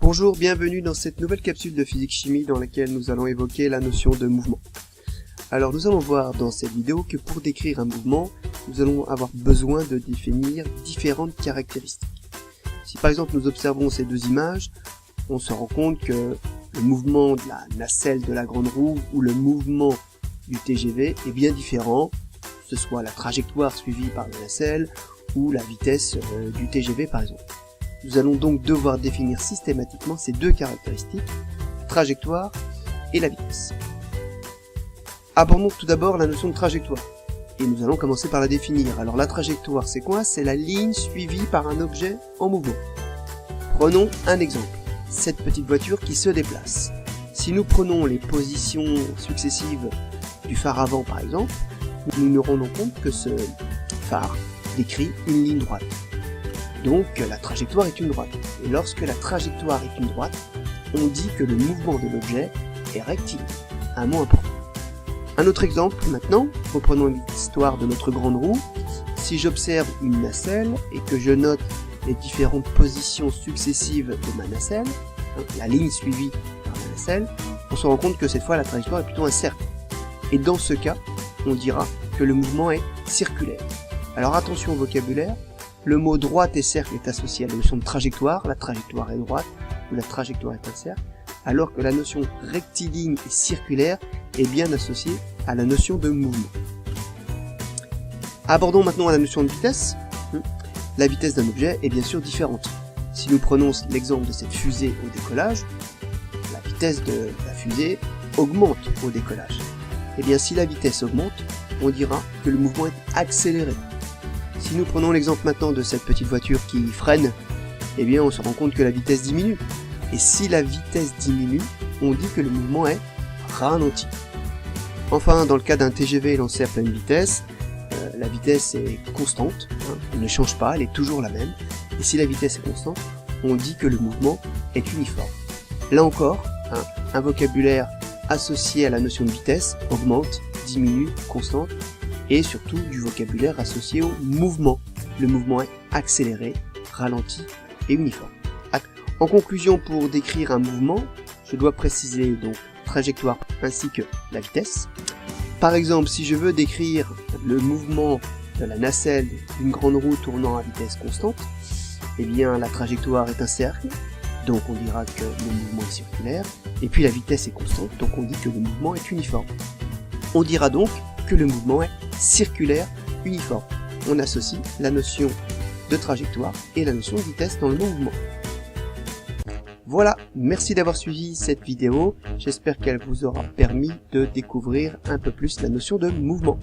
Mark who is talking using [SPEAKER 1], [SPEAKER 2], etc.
[SPEAKER 1] Bonjour, bienvenue dans cette nouvelle capsule de physique-chimie dans laquelle nous allons évoquer la notion de mouvement. Alors nous allons voir dans cette vidéo que pour décrire un mouvement, nous allons avoir besoin de définir différentes caractéristiques. Si par exemple nous observons ces deux images, on se rend compte que le mouvement de la nacelle de la grande roue ou le mouvement du TGV est bien différent, que ce soit la trajectoire suivie par la nacelle ou la vitesse du TGV par exemple. Nous allons donc devoir définir systématiquement ces deux caractéristiques, la trajectoire et la vitesse. Abordons tout d'abord la notion de trajectoire, et nous allons commencer par la définir. Alors la trajectoire c'est quoi? C'est la ligne suivie par un objet en mouvement. Prenons un exemple, cette petite voiture qui se déplace. Si nous prenons les positions successives du phare avant par exemple, nous nous rendons compte que ce phare décrit une ligne droite. Donc la trajectoire est une droite. Et lorsque la trajectoire est une droite, on dit que le mouvement de l'objet est rectiligne. Un mot important. Un autre exemple maintenant, reprenons l'histoire de notre grande roue. Si j'observe une nacelle et que je note les différentes positions successives de ma nacelle, la ligne suivie par la nacelle, on se rend compte que cette fois la trajectoire est plutôt un cercle. Et dans ce cas, on dira que le mouvement est circulaire. Alors attention au vocabulaire, le mot droite et cercle est associé à la notion de trajectoire, la trajectoire est droite, ou la trajectoire est un cercle, alors que la notion rectiligne et circulaire est bien associée à la notion de mouvement. Abordons maintenant la notion de vitesse. La vitesse d'un objet est bien sûr différente. Si nous prenons l'exemple de cette fusée au décollage, la vitesse de la fusée augmente au décollage. Et bien si la vitesse augmente, on dira que le mouvement est accéléré. Si nous prenons l'exemple maintenant de cette petite voiture qui freine, eh bien on se rend compte que la vitesse diminue. Et si la vitesse diminue, on dit que le mouvement est ralenti. Enfin, dans le cas d'un TGV lancé à pleine vitesse, la vitesse est constante, elle ne change pas, elle est toujours la même. Et si la vitesse est constante, on dit que le mouvement est uniforme. Là encore, un vocabulaire associé à la notion de vitesse, augmente, diminue, constante, et surtout du vocabulaire associé au mouvement. Le mouvement est accéléré, ralenti et uniforme. En conclusion, pour décrire un mouvement, je dois préciser donc trajectoire ainsi que la vitesse. Par exemple, si je veux décrire le mouvement de la nacelle d'une grande roue tournant à vitesse constante, eh bien la trajectoire est un cercle, donc on dira que le mouvement est circulaire, et puis la vitesse est constante, donc on dit que le mouvement est uniforme. On dira donc que le mouvement est circulaire uniforme. On associe la notion de trajectoire et la notion de vitesse dans le mouvement. Voilà, merci d'avoir suivi cette vidéo, j'espère qu'elle vous aura permis de découvrir un peu plus la notion de mouvement.